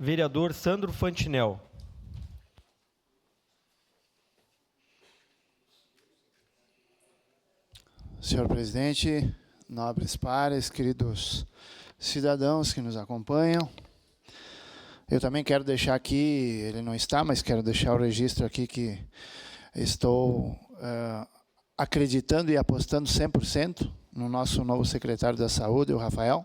Vereador Sandro Fantinel. Senhor presidente, nobres pares, queridos cidadãos que nos acompanham, eu também quero deixar aqui, ele não está, mas quero deixar o registro aqui que estou acreditando e apostando 100% no nosso novo secretário da Saúde, o Rafael.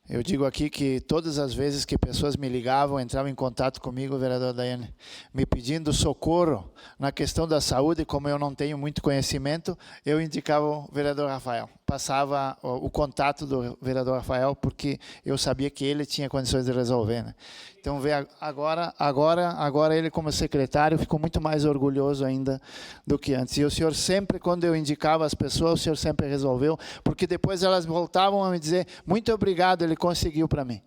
Eu digo aqui que todas as vezes que pessoas me ligavam, entravam em contato comigo, vereador Daiane, me pedindo socorro na questão da saúde, como eu não tenho muito conhecimento, eu indicava o vereador Rafael. Passava o contato do vereador Rafael, porque eu sabia que ele tinha condições de resolver, né? Então, agora ele como secretário ficou muito mais orgulhoso ainda do que antes. E o senhor sempre, quando eu indicava as pessoas, o senhor sempre resolveu, porque depois elas voltavam a me dizer, muito obrigado, ele conseguiu para mim.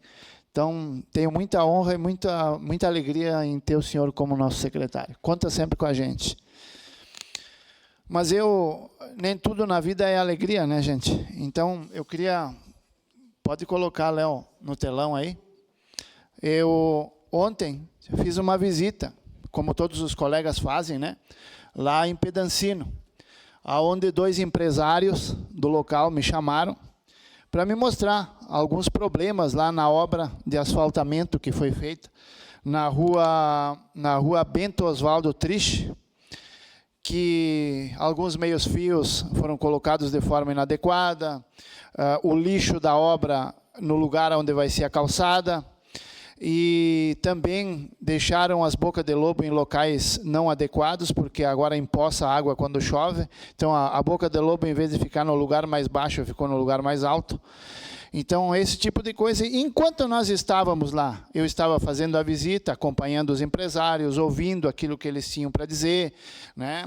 Então, tenho muita honra e muita alegria em ter o senhor como nosso secretário. Conta sempre com a gente. Mas nem tudo na vida é alegria, né, gente? Então, eu queria... Pode colocar, Léo, no telão aí. Eu, ontem, fiz uma visita, como todos os colegas fazem, né? Lá em Pedancino, onde 2 empresários do local me chamaram para me mostrar alguns problemas lá na obra de asfaltamento que foi feita na rua Bento Osvaldo Trich, que alguns meios-fios foram colocados de forma inadequada, o lixo da obra no lugar onde vai ser a calçada, e também deixaram as bocas de lobo em locais não adequados, porque agora empoça a água quando chove. Então, a boca de lobo, em vez de ficar no lugar mais baixo, ficou no lugar mais alto. Então, esse tipo de coisa. Enquanto nós estávamos lá, eu estava fazendo a visita, acompanhando os empresários, ouvindo aquilo que eles tinham para dizer, né?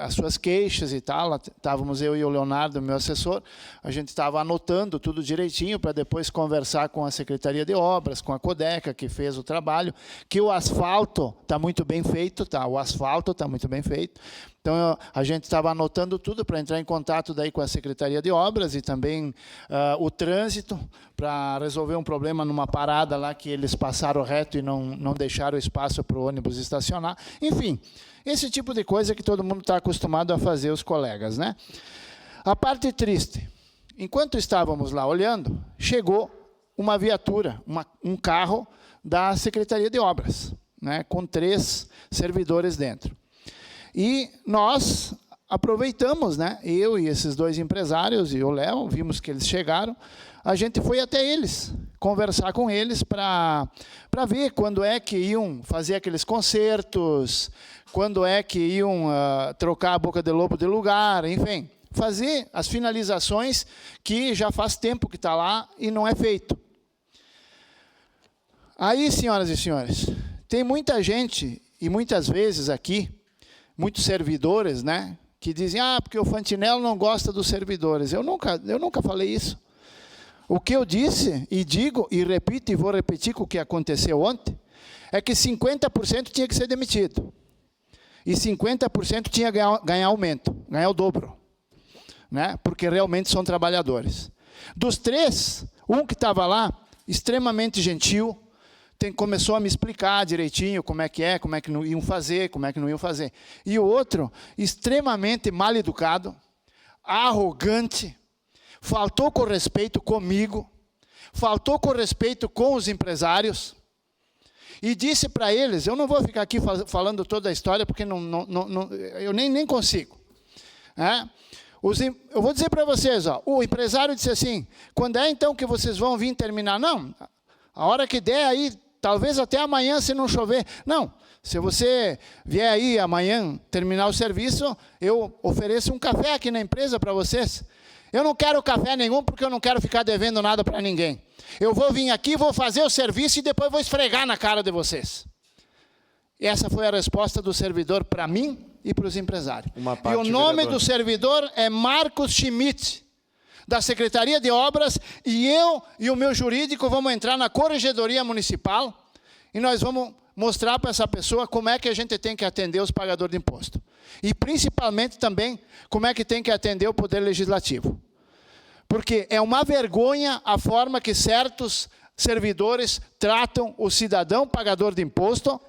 As suas queixas e tal. Estávamos eu e o Leonardo, meu assessor, a gente estava anotando tudo direitinho para depois conversar com a Secretaria de Obras, com a Codeca, que fez o trabalho, que o asfalto está muito bem feito, tá? O asfalto está muito bem feito. Então, a gente estava anotando tudo para entrar em contato daí com a Secretaria de Obras e também o trânsito, para resolver um problema numa parada lá que eles passaram reto e não deixaram espaço para o ônibus estacionar. Enfim, esse tipo de coisa que todo mundo está acostumado a fazer, os colegas, né? A parte triste, enquanto estávamos lá olhando, chegou uma viatura, um carro da Secretaria de Obras, né, com 3 servidores dentro. E nós aproveitamos, né? Eu e esses 2 empresários e o Léo, vimos que eles chegaram, a gente foi até eles, conversar com eles para ver quando é que iam fazer aqueles concertos, quando é que iam trocar a boca de lobo de lugar, enfim, fazer as finalizações que já faz tempo que está lá e não é feito. Aí, senhoras e senhores, tem muita gente, e muitas vezes aqui, muitos servidores, né, que dizem, porque o Fantinel não gosta dos servidores. Eu nunca falei isso. O que eu disse, e digo, e repito, e vou repetir com o que aconteceu ontem, é que 50% tinha que ser demitido. E 50% tinha que ganhar aumento, ganhar o dobro, né, porque realmente são trabalhadores. Dos 3, um que estava lá, extremamente gentil, começou a me explicar direitinho como é que não iam fazer, como é que não iam fazer. E o outro, extremamente mal educado, arrogante, faltou com respeito comigo, faltou com respeito com os empresários, e disse para eles, eu não vou ficar aqui falando toda a história, porque eu nem consigo. Eu vou dizer para vocês, o empresário disse assim, quando é então que vocês vão vir terminar? Não, a hora que der aí, talvez até amanhã, se não chover. Não, se você vier aí amanhã terminar o serviço, eu ofereço um café aqui na empresa para vocês. Eu não quero café nenhum, porque eu não quero ficar devendo nada para ninguém. Eu vou vir aqui, vou fazer o serviço e depois vou esfregar na cara de vocês. E essa foi a resposta do servidor para mim e para os empresários. E o nome do servidor é Marcos Schmidt, da Secretaria de Obras, e eu e o meu jurídico vamos entrar na Corregedoria Municipal e nós vamos mostrar para essa pessoa como é que a gente tem que atender os pagadores de imposto. E principalmente também como é que tem que atender o Poder Legislativo. Porque é uma vergonha a forma que certos servidores tratam o cidadão pagador de imposto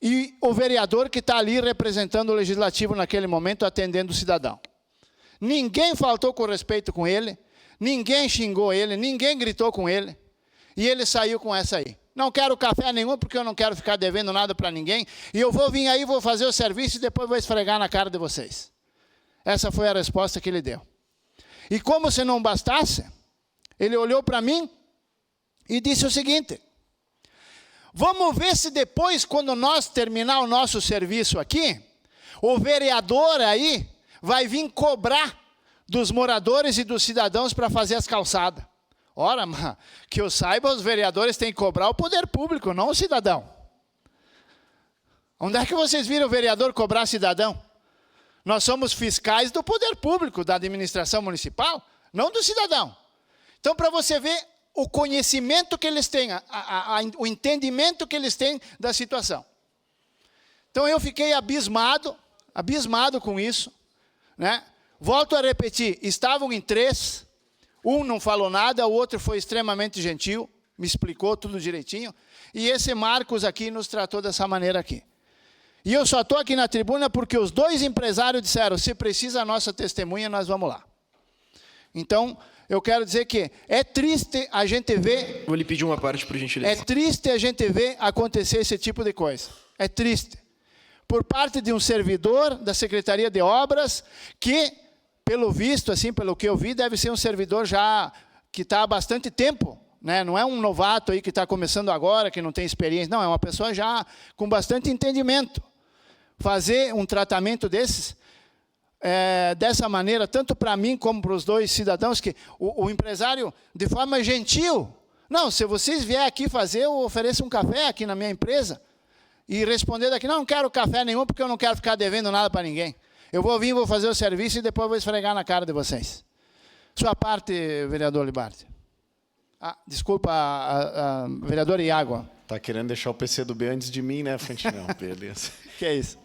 e o vereador que está ali representando o legislativo naquele momento, atendendo o cidadão. Ninguém faltou com respeito com ele, ninguém xingou ele, ninguém gritou com ele, e ele saiu com essa aí. Não quero café nenhum, porque eu não quero ficar devendo nada para ninguém, e eu vou vir aí, vou fazer o serviço e depois vou esfregar na cara de vocês. Essa foi a resposta que ele deu. E como se não bastasse, ele olhou para mim e disse o seguinte: vamos ver se depois, quando nós terminar o nosso serviço aqui, o vereador aí vai vir cobrar dos moradores e dos cidadãos para fazer as calçadas. Ora, que eu saiba, os vereadores têm que cobrar o poder público, não o cidadão. Onde é que vocês viram o vereador cobrar cidadão? Nós somos fiscais do poder público, da administração municipal, não do cidadão. Então, para você ver o conhecimento que eles têm, o entendimento que eles têm da situação. Então, eu fiquei abismado com isso, né? Volto a repetir, estavam em 3, um não falou nada, o outro foi extremamente gentil, me explicou tudo direitinho, e esse Marcos aqui nos tratou dessa maneira aqui. E eu só estou aqui na tribuna porque os 2 empresários disseram, se precisa a nossa testemunha, nós vamos lá. Então, eu quero dizer que é triste a gente ver... Vou lhe pedir uma parte, por gentileza. É triste a gente ver acontecer esse tipo de coisa. É triste. Por parte de um servidor da Secretaria de Obras, que, pelo visto, assim, pelo que eu vi, deve ser um servidor já que está há bastante tempo, né? Não é um novato aí que está começando agora, que não tem experiência. Não, é uma pessoa já com bastante entendimento. Fazer um tratamento desses... dessa maneira, tanto para mim como para os 2 cidadãos, que o empresário, de forma gentil, não, se vocês vier aqui fazer, eu ofereço um café aqui na minha empresa, e responder daqui, não quero café nenhum, porque eu não quero ficar devendo nada para ninguém. Eu vou vir, vou fazer o serviço e depois vou esfregar na cara de vocês. Sua parte, vereador Libardi. Desculpa, vereador Iago. Está querendo deixar o PCdoB antes de mim, né, Fantinel? Beleza. Que é isso?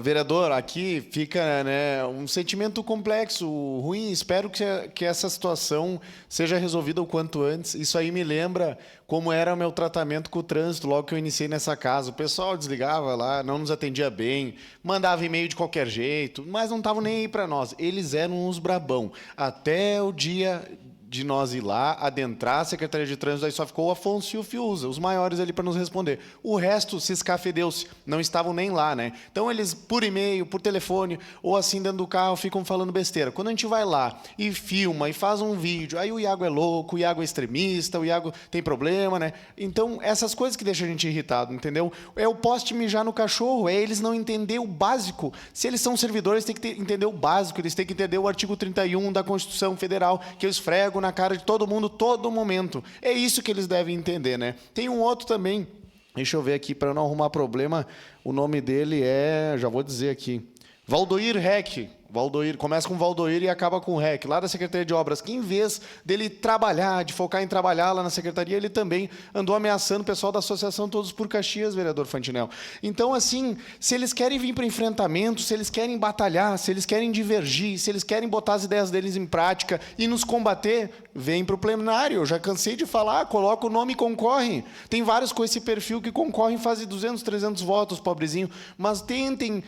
Vereador, aqui fica, né, um sentimento complexo, ruim. Espero que essa situação seja resolvida o quanto antes. Isso aí me lembra como era o meu tratamento com o trânsito logo que eu iniciei nessa casa. O pessoal desligava lá, não nos atendia bem, mandava e-mail de qualquer jeito, mas não estavam nem aí para nós. Eles eram uns brabão. Até o dia de nós ir lá, adentrar a Secretaria de Trânsito, aí só ficou o Afonso e o Fiuza, os maiores ali para nos responder. O resto se escafedeu-se, não estavam nem lá, né? Então eles, por e-mail, por telefone, ou assim dentro do carro, ficam falando besteira. Quando a gente vai lá e filma e faz um vídeo, aí o Iago é louco, o Iago é extremista, o Iago tem problema, né? Então, essas coisas que deixam a gente irritado, entendeu? É o poste mijar no cachorro, é eles não entender o básico. Se eles são servidores, eles têm que entender o básico, eles têm que entender o artigo 31 da Constituição Federal, que eu esfrego na cara de todo mundo, todo momento. É isso que eles devem entender, né? Tem um outro também, deixa eu ver aqui, para não arrumar problema, o nome dele é, já vou dizer aqui, Valdoir Reck. Valdoir, começa com Valdoir e acaba com Reck, lá da Secretaria de Obras, que em vez dele trabalhar, de focar em trabalhar lá na Secretaria, ele também andou ameaçando o pessoal da Associação Todos por Caxias, vereador Fantinel. Então, assim, se eles querem vir para enfrentamento, se eles querem batalhar, se eles querem divergir, se eles querem botar as ideias deles em prática e nos combater, vem para o plenário. Eu já cansei de falar, coloca o nome e concorre. Tem vários com esse perfil que concorrem, fazem 200, 300 votos, pobrezinho, mas tentem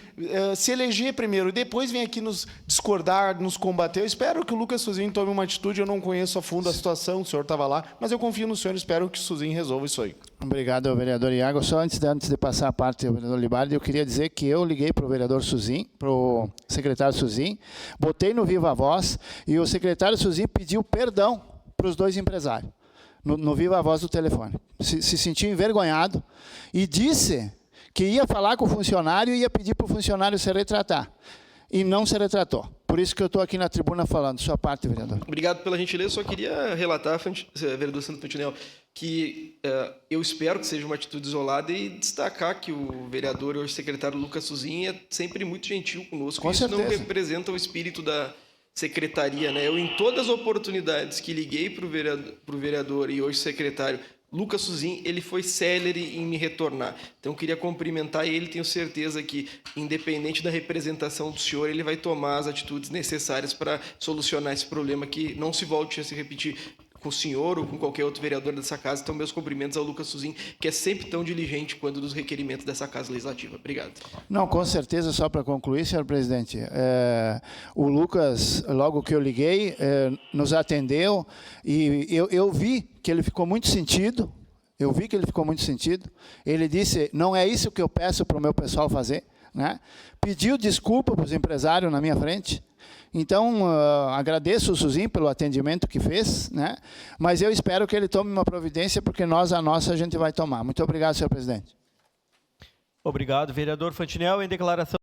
se eleger primeiro e depois vem aqui nos discordar, nos combater. Eu espero que o Lucas Suzin tome uma atitude. Eu não conheço a fundo a situação, o senhor estava lá, mas eu confio no senhor e espero que o Suzin resolva isso aí. Obrigado, vereador Iago. Só antes de passar a parte do vereador Libardi, eu queria dizer que eu liguei para o vereador Suzin, para o secretário Suzin, botei no Viva Voz e o secretário Suzin pediu perdão para os 2 empresários, no Viva Voz do telefone. Se sentiu envergonhado e disse que ia falar com o funcionário e ia pedir para o funcionário se retratar. E não se retratou. Por isso que eu estou aqui na tribuna falando. Sua parte, vereador. Obrigado pela gentileza. Só queria relatar, vereador Sandro Fantinel, que eu espero que seja uma atitude isolada e destacar que o vereador e o secretário Lucas Suzin é sempre muito gentil conosco. Com Isso certeza. não representa o espírito da secretaria, né? Eu, em todas as oportunidades que liguei para o vereador e hoje secretário, Lucas Suzin, ele foi célere em me retornar. Então, eu queria cumprimentar ele. Tenho certeza que, independente da representação do senhor, ele vai tomar as atitudes necessárias para solucionar esse problema, que não se volte a se repetir com o senhor ou com qualquer outro vereador dessa casa. Então, meus cumprimentos ao Lucas Suzin, que é sempre tão diligente quando dos requerimentos dessa Casa Legislativa. Obrigado. Não, com certeza, só para concluir, senhor presidente, o Lucas, logo que eu liguei, nos atendeu e eu vi que ele ficou muito sentido. Ele disse, não é isso que eu peço para o meu pessoal fazer, né? Pediu desculpa para os empresários na minha frente. Então, agradeço o Suzin pelo atendimento que fez, né? Mas eu espero que ele tome uma providência, porque a nossa a gente vai tomar. Muito obrigado, senhor presidente. Obrigado, vereador Fantinel. Em declaração